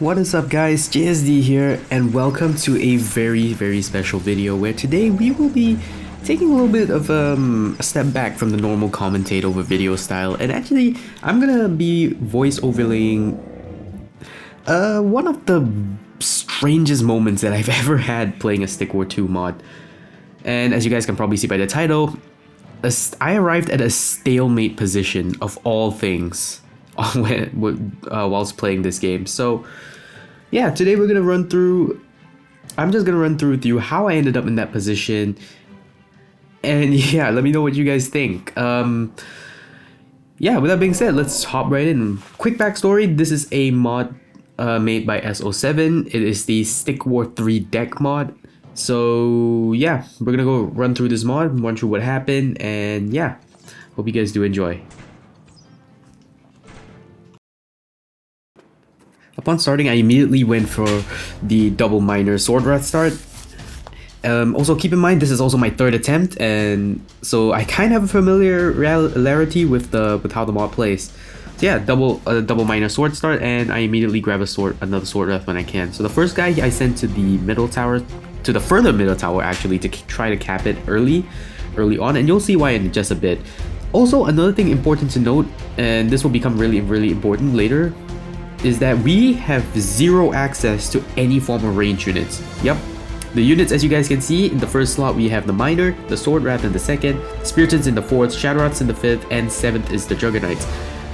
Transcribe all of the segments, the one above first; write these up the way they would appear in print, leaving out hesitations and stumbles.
What is up guys, JSD here and welcome to a very special video where today we will be taking a little bit of a step back from the normal commentate over video style, and actually I'm gonna be voice overlaying one of the strangest moments that I've ever had playing a Stick War 2 mod. And as you guys can probably see by the title, I arrived at a stalemate position of all things whilst playing this game. So yeah, today we're gonna run through. I'm just gonna run through with you how I ended up in that position, and yeah, let me know what you guys think. Yeah, with that being said, let's hop right in. Quick backstory: this is a mod made by SW3. It is the Stick War 3 deck mod. So yeah, we're gonna go run through this mod, run through what happened, and yeah, hope you guys do enjoy. Upon starting, I immediately went for the double minor sword wrath start. Also keep in mind this is also my third attempt, and so I kind of have a familiarity with how the mod plays. So yeah, double minor sword start, and I immediately grab another sword wrath when I can. So the first guy I sent to the middle tower, to the further middle tower actually, to try to cap it early on, and you'll see why in just a bit. Also, another thing important to note, and this will become really important later, is that we have zero access to any form of range units. Yep, the units, as you guys can see, in the first slot we have the Miner, the Sword Wrath in the second, Spiriteds in the fourth, Shadow Wraths in the fifth, and seventh is the Juggernauts.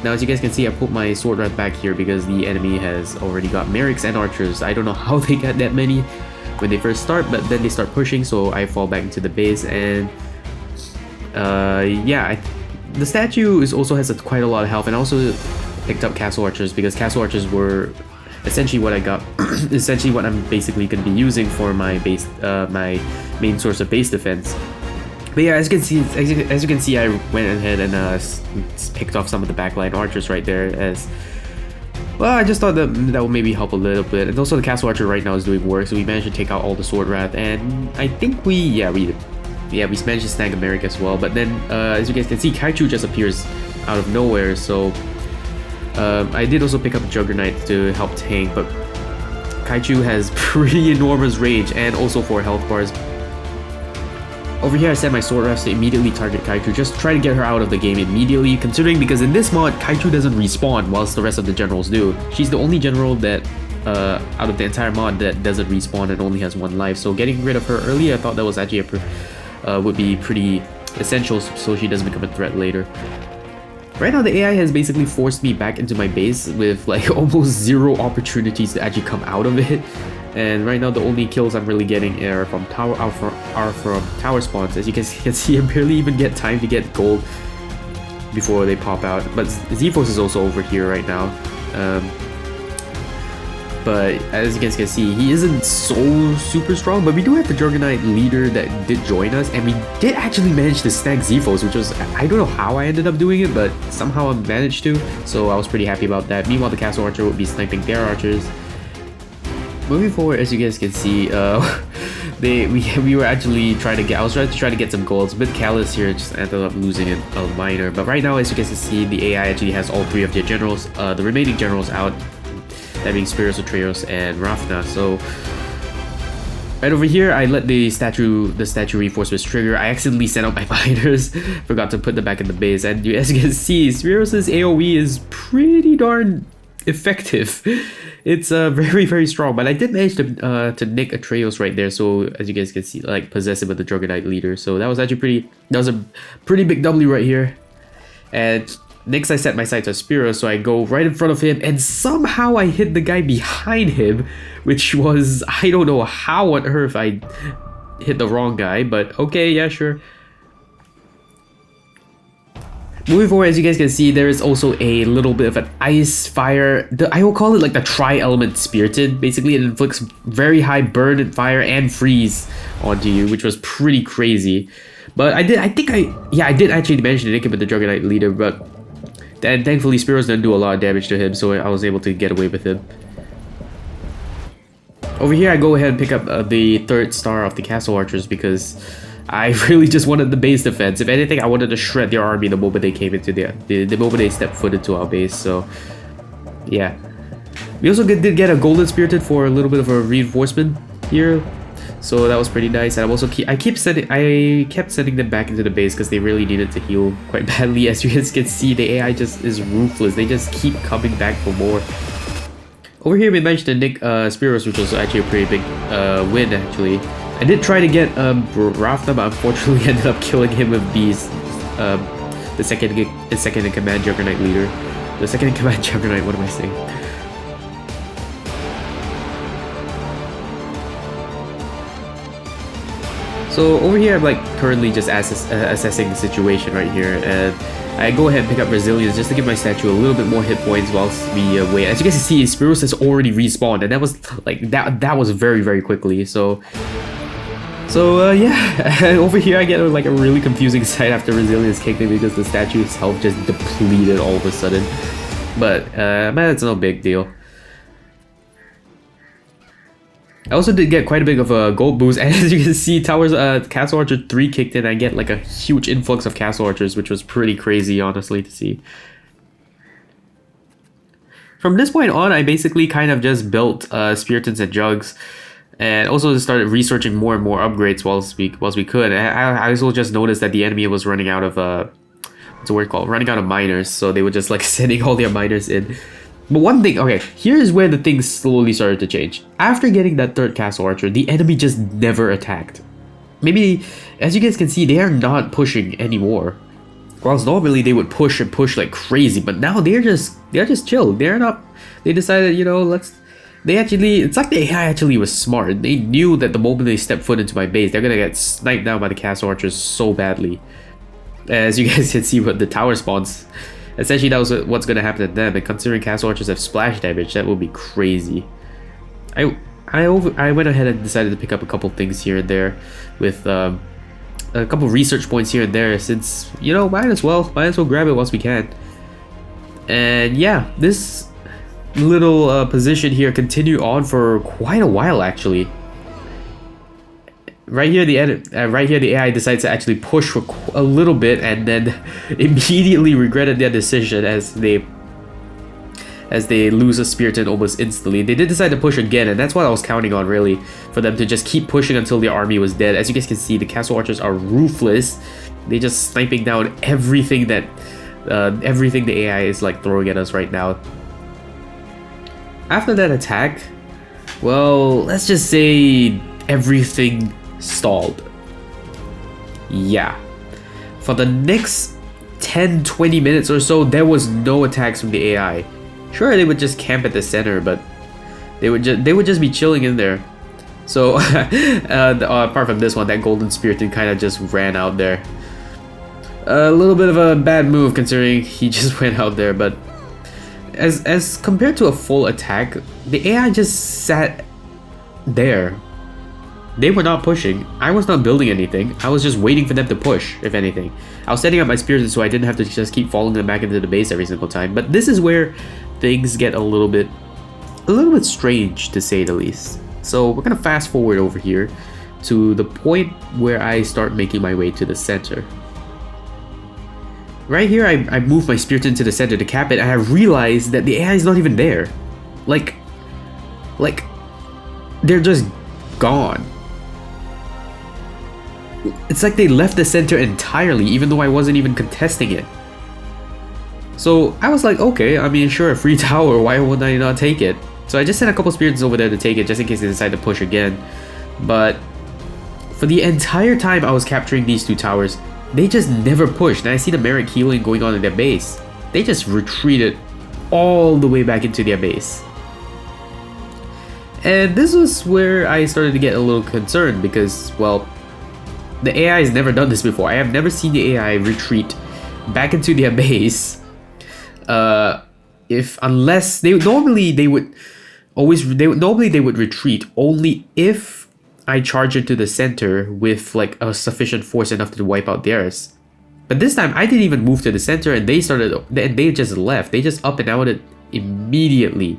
Now as you guys can see, I put my Sword Wrath back here because the enemy has already got Merrics and Archers. I don't know how they got that many when they first start, but then they start pushing, so I fall back into the base. And yeah, the statue also has quite a lot of health, and also picked up Castle Archers because Castle Archers were essentially what I got, essentially what I'm basically going to be using for my base, my main source of base defense. But yeah, as you can see, I went ahead and picked off some of the backline archers right there, as well. I just thought that would maybe help a little bit, and also the Castle Archer right now is doing work, so we managed to take out all the Sword Wrath, and I think we managed to snag a Merrick as well. But then as you guys can see, Kaichu just appears out of nowhere, so I did also pick up Juggernaut to help tank, but Kaichu has pretty enormous range and also 4 health bars. Over here I set my Sword Wraths to immediately target Kaichu, just try to get her out of the game immediately, considering because in this mod Kaichu doesn't respawn whilst the rest of the generals do. She's the only general that out of the entire mod that doesn't respawn and only has 1 life, so getting rid of her early I thought that was actually would be pretty essential so she doesn't become a threat later. Right now the AI has basically forced me back into my base with like almost 0 opportunities to actually come out of it, and right now the only kills I'm really getting are from tower spawns. As you can see, I barely even get time to get gold before they pop out. But Z-Force is also over here right now, but as you guys can see, he isn't so super strong, but we do have the Juggernaut leader that did join us, and we did actually manage to snag Zephos, which was, I don't know how I ended up doing it, but somehow I managed to, so I was pretty happy about that. Meanwhile, the Castle Archer would be sniping their archers. Moving forward, as you guys can see, we were actually trying to get, I was trying to get some golds, but Callus here just ended up losing a minor. But right now, as you guys can see, the AI actually has all 3 of their generals, the remaining generals out, that being Spiros, Atreus, and Rafna. So right over here, I let the statue reinforcements trigger. I accidentally sent out my miners, forgot to put them back in the base, and as you can see, Spiros' AoE is pretty darn effective. It's very strong, but I did manage to nick Atreus right there, so as you guys can see, like possess him with the Juggernaut leader. So that was actually a pretty big W right here. And next I set my sights on Spiros, so I go right in front of him, and somehow I hit the guy behind him, which was, I don't know how on earth I hit the wrong guy, but okay, yeah, sure. Moving forward, as you guys can see, there is also a little bit of an ice fire. I will call it like the tri-element Spirited. Basically, it inflicts very high burn and fire and freeze onto you, which was pretty crazy. But I did actually manage to nick him with the Juggernaut leader, but and thankfully Spiros didn't do a lot of damage to him, so I was able to get away with him. Over here I go ahead and pick up the 3rd star of the Castle Archers because I really just wanted the base defense. If anything, I wanted to shred their army the moment they came into the moment they stepped foot into our base. So yeah, We also did get a golden spirited for a little bit of a reinforcement here, so that was pretty nice. And I kept sending them back into the base because they really needed to heal quite badly. As you guys can see, the AI just is ruthless. They just keep coming back for more. Over here we managed to nick Spiros, which was actually a pretty big win actually. I did try to get Rafta, but unfortunately ended up killing him with these the second in command Juggernaut leader. The second in command Juggernaut, what am I saying? So over here I'm like currently just assessing the situation right here, and I go ahead and pick up Resilience just to give my statue a little bit more hit points whilst we wait. As you guys can see, Spiros has already respawned, and that was like that was very quickly. So yeah, over here I get like a really confusing sight after Resilience kicked me because the statue's health just depleted all of a sudden. But man, it's no big deal. I also did get quite a bit of a gold boost, and as you can see, Castle Archer 3 kicked in. I get like a huge influx of Castle Archers, which was pretty crazy, honestly, to see. From this point on, I basically kind of just built Spiritons and Jugs, and also started researching more and more upgrades whilst we could. I also just noticed that the enemy was running out of what's the word called? Running out of miners, so they were just like sending all their miners in. But one thing, okay, here's where the things slowly started to change. After getting that third Castle Archer, the enemy just never attacked. Maybe, as you guys can see, they are not pushing anymore. Whilst normally they would push and push like crazy, but now they're just chill. They're not. They decided, you know, it's like the AI actually was smart. They knew that the moment they step foot into my base, they're gonna get sniped down by the Castle Archers so badly. As you guys can see with the tower spawns. Essentially, that was what's going to happen to them, and considering Castle Archers have splash damage, that would be crazy. I went ahead and decided to pick up a couple things here and there, with a couple research points here and there, since, you know, might as well grab it once we can. And yeah, this little position here continued on for quite a while actually. Right here, the AI decides to actually push for a little bit, and then immediately regretted their decision as they lose a Spiriton almost instantly. They did decide to push again, and that's what I was counting on, really, for them to just keep pushing until the army was dead. As you guys can see, the Castle Archers are ruthless. They just sniping down everything that everything the AI is like throwing at us right now. After that attack, well, let's just say everything stalled. Yeah, for the next 10-20 minutes or so, there was no attacks from the AI. Sure, they would just camp at the center, but they would just be chilling in there. So apart from this one, that golden spiriton kind of just ran out there. A little bit of a bad move considering he just went out there, but as compared to a full attack, the AI just sat there. They were not pushing. I was not building anything. I was just waiting for them to push, if anything. I was setting up my spirits so I didn't have to just keep following them back into the base every single time. But this is where things get a little bit strange, to say the least. So we're gonna fast forward over here to the point where I start making my way to the center. Right here, I move my spirit into the center to cap it, and I realize that the AI is not even there. Like, they're just gone. It's like they left the center entirely, even though I wasn't even contesting it. So I was like, okay, I mean, sure, a free tower, why would I not take it? So I just sent a couple spirits over there to take it, just in case they decide to push again. But for the entire time I was capturing these two towers, they just never pushed, and I see the Merrick healing going on in their base. They just retreated all the way back into their base. And this was where I started to get a little concerned because, well, the AI has never done this before. I have never seen the AI retreat back into their base. Unless they would retreat only if I charge into the center with like a sufficient force enough to wipe out theirs. But this time I didn't even move to the center, and they just left. They just up and out it immediately.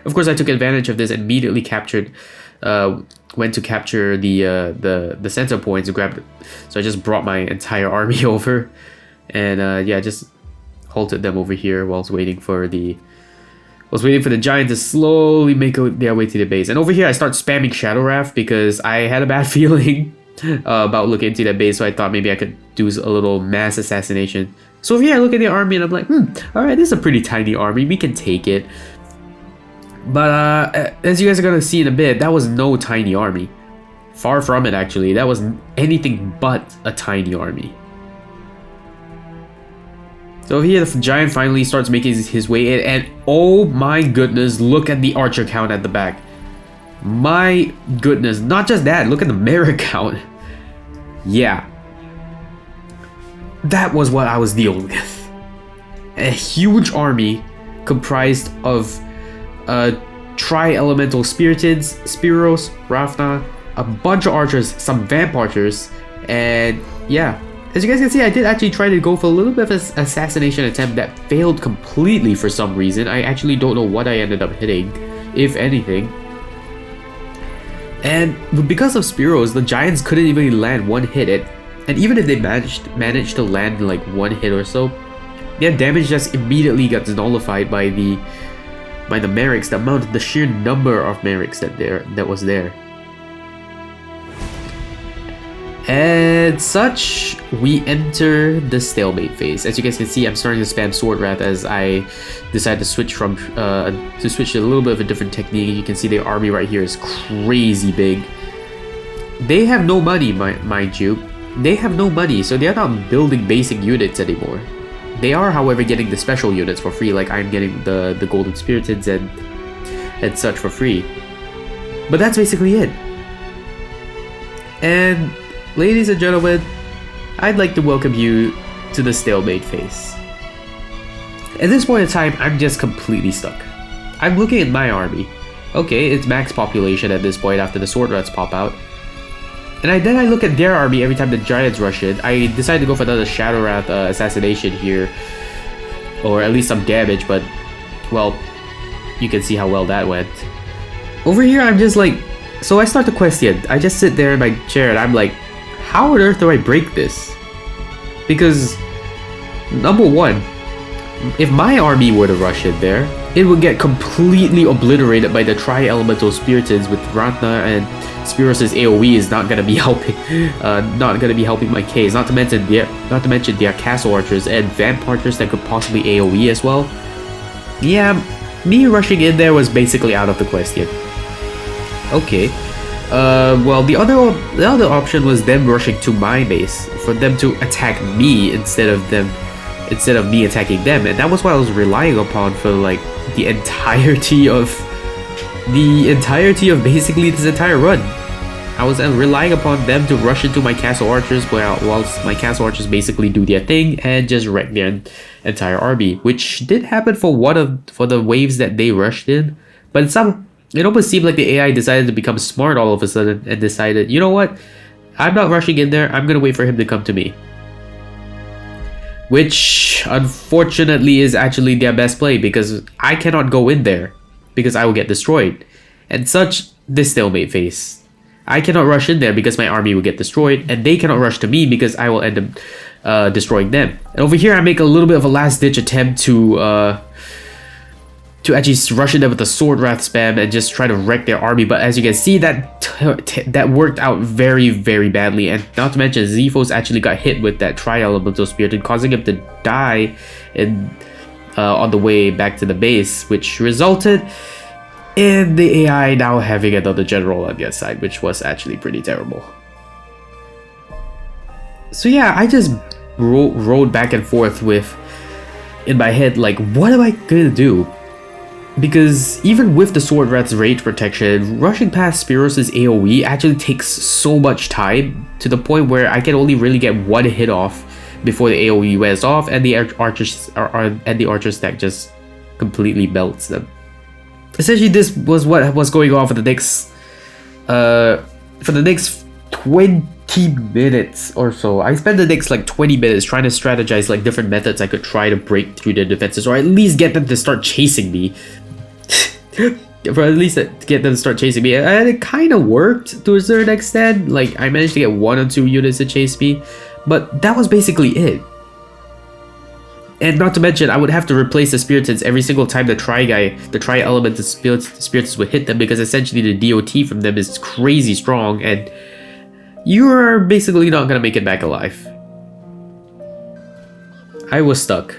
Of course, I took advantage of this and immediately captured. Went to capture the center points, grabbed it. So I just brought my entire army over, and yeah, just halted them over here whilst waiting for the was waiting for the giant to slowly make their way to the base. And over here, I start spamming Shadow Wrath because I had a bad feeling about looking into that base, so I thought maybe I could do a little mass assassination. So over here, I look at the army and I'm like, alright, this is a pretty tiny army, we can take it. But as you guys are gonna see in a bit, that was no tiny army. Far from it, actually. That was anything but a tiny army. So here the giant finally starts making his way in, and oh my goodness, look at the archer count at the back. My goodness, not just that, look at the merit count. Yeah. That was what I was dealing with. A huge army comprised of tri-elemental spiriteds, Spiros, Ravna, a bunch of archers, some vamp archers, and yeah. As you guys can see, I did actually try to go for a little bit of an assassination attempt that failed completely for some reason. I actually don't know what I ended up hitting, if anything. And because of Spiros, the giants couldn't even land one hit. And even if they managed to land like one hit or so, their damage just immediately got nullified by the Merrics, the sheer number of Merrics that was there. And such, we enter the stalemate phase. As you guys can see, I'm starting to spam Sword Wrath as I decide to switch to a little bit of a different technique. You can see the army right here is crazy big. They have no money, mind you. They have no money, so they're not building basic units anymore. They are, however, getting the special units for free, like I'm getting the Golden Spiriteds and such for free. But that's basically it. And ladies and gentlemen, I'd like to welcome you to the stalemate phase. At this point in time, I'm just completely stuck. I'm looking at my army. Okay, it's max population at this point after the sword rats pop out. And then I look at their army every time the giants rush in. I decide to go for another Shadow Wrath assassination here. Or at least some damage, but, well, you can see how well that went. Over here, I'm just like, so I start to question. I just sit there in my chair and I'm like, how on earth do I break this? Because, number one, if my army were to rush in there, it would get completely obliterated by the tri-elemental spiriteds with Ratna and Spiros' AoE is not gonna be helping, my case. Not to mention their castle archers and vamp archers that could possibly AoE as well. Yeah, me rushing in there was basically out of the question. Okay. Well, the other option was them rushing to my base for them to attack me instead of me attacking them, and that was what I was relying upon for like the entirety of basically this entire run. I was relying upon them to rush into my castle archers whilst my castle archers basically do their thing and just wreck their entire army, which did happen for the waves that they rushed in, but it almost seemed like the AI decided to become smart all of a sudden and decided, you know what, I'm not rushing in there, I'm gonna wait for him to come to me. Which, unfortunately, is actually their best play because I cannot go in there because I will get destroyed. And such, this stalemate phase. I cannot rush in there because my army will get destroyed, and they cannot rush to me because I will end up destroying them. And over here, I make a little bit of a last-ditch attempt to actually rush in there with the Sword Wrath spam and just try to wreck their army, but as you can see, that worked out very, very badly, and not to mention Xephos actually got hit with that tri-elemental spirit, causing him to die on the way back to the base, which resulted in the AI now having another general on their side, which was actually pretty terrible. So yeah, I just rode back and forth in my head, like, what am I gonna do? Because even with the Sword Rat's rage protection, rushing past Spiros' AoE actually takes so much time to the point where I can only really get one hit off before the AoE wears off, and the archer stack just completely melts them. Essentially, this was what was going on for the next 20 minutes or so. I spent the next like 20 minutes trying to strategize like different methods I could try to break through their defenses, or at least get them to start chasing me. For at least get them to start chasing me, and it kind of worked to a certain extent. Like, I managed to get 1 or 2 units to chase me, but that was basically it. And not to mention, I would have to replace the Spiriteds every single time the Tri element of Spiriteds would hit them, because essentially the DOT from them is crazy strong, and you're basically not gonna make it back alive. I was stuck,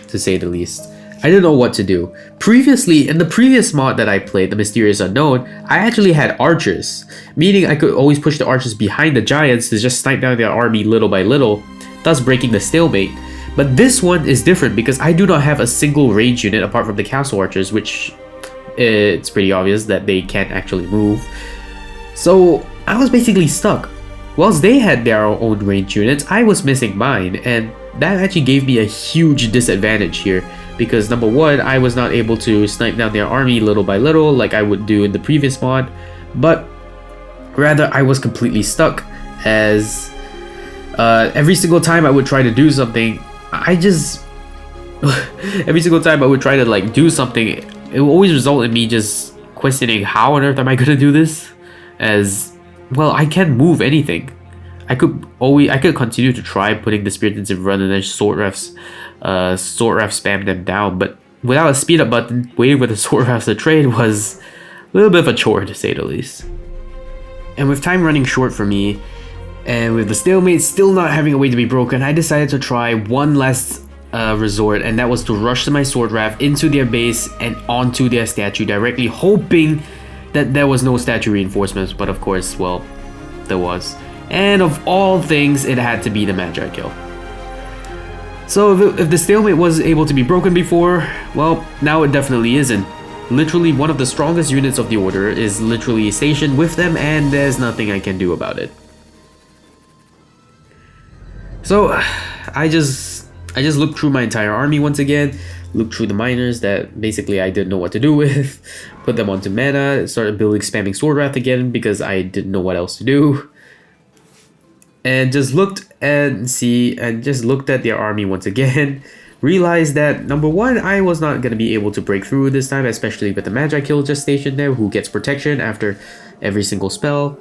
to say the least. I didn't know what to do. Previously, in the previous mod that I played, the Mysterious Unknown, I actually had archers, meaning I could always push the archers behind the giants to just snipe down their army little by little, thus breaking the stalemate. But this one is different because I do not have a single range unit apart from the castle archers, which it's pretty obvious that they can't actually move. So I was basically stuck. Whilst they had their own range units, I was missing mine, and that actually gave me a huge disadvantage here, because number one, I was not able to snipe down their army little by little like I would do in the previous mod, but rather I was completely stuck, as every single time I would try to do something, every single time I would try to like do something, it would always result in me just questioning how on earth am I gonna do this, as well, I can't move anything. I could continue to try putting the Spiriteds in front and then sword refs spam them down, but without a speed up button, waiting for the sword refs to trade was a little bit of a chore, to say the least. And with time running short for me, and with the stalemate still not having a way to be broken, I decided to try one last resort, and that was to rush my sword ref into their base and onto their statue directly, hoping that there was no statue reinforcements, but of course, well, there was. And of all things, it had to be the Magi kill. So if the stalemate was able to be broken before, well, now it definitely isn't. Literally one of the strongest units of the order is literally stationed with them, and there's nothing I can do about it. So I just looked through my entire army once again, looked through the miners that basically I didn't know what to do with, put them onto mana, started building spamming Sword Wrath again because I didn't know what else to do. And just looked at their army once again, realized that number one, I was not going to be able to break through this time, especially with the Magi kill just stationed there, who gets protection after every single spell.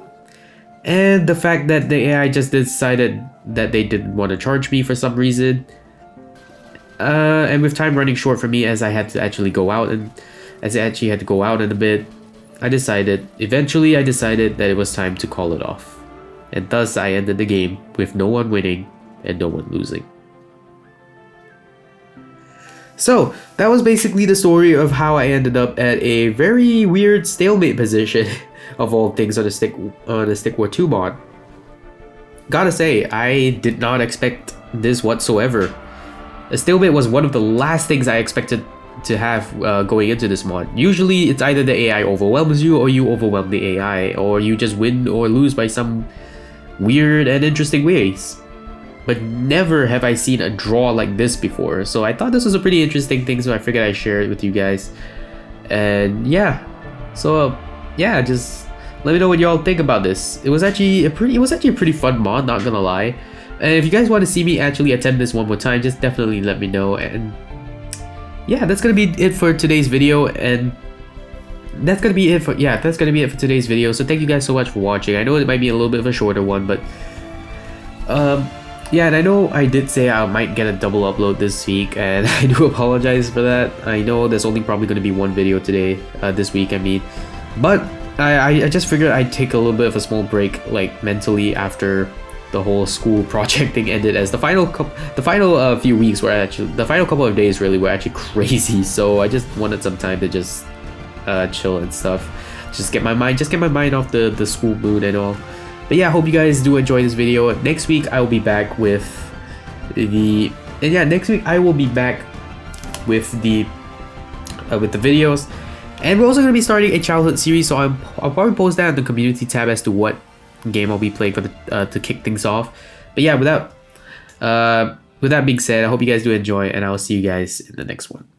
And the fact that the AI just decided that they didn't want to charge me for some reason. And with time running short for me, as I had to actually go out in a bit, eventually I decided that it was time to call it off. And thus I ended the game with no one winning and no one losing. So that was basically the story of how I ended up at a very weird stalemate position of all things on the Stick War 2 mod. Gotta say, I did not expect this whatsoever. A stalemate was one of the last things I expected to have going into this mod. Usually it's either the AI overwhelms you or you overwhelm the AI, or you just win or lose by some weird and interesting ways. But never have I seen a draw like this before, so I thought this was a pretty interesting thing, so I figured I'd share it with you guys. And yeah, so yeah, just let me know what y'all think about this. It was actually a pretty fun mod, not gonna lie. And if you guys want to see me actually attempt this one more time, just definitely let me know. And yeah, that's gonna be it for today's video, and that's gonna be it for today's video. So thank you guys so much for watching. I know it might be a little bit of a shorter one, but yeah, and I know I did say I might get a double upload this week, and I do apologize for that. I know there's only probably going to be one video today, this week I mean, but I just figured I'd take a little bit of a small break, like mentally, after the whole school project thing ended, as the final few weeks were actually, the final couple of days really were actually crazy. So I just wanted some time to just chill and stuff, just get my mind off the school mood and all. But yeah, I hope you guys do enjoy this video. Next week I will be back with the videos, and we're also going to be starting a childhood series. So I'll probably post that in the community tab as to what game I'll be playing for to kick things off. But yeah, with that being said, I hope you guys do enjoy, and I'll see you guys in the next one.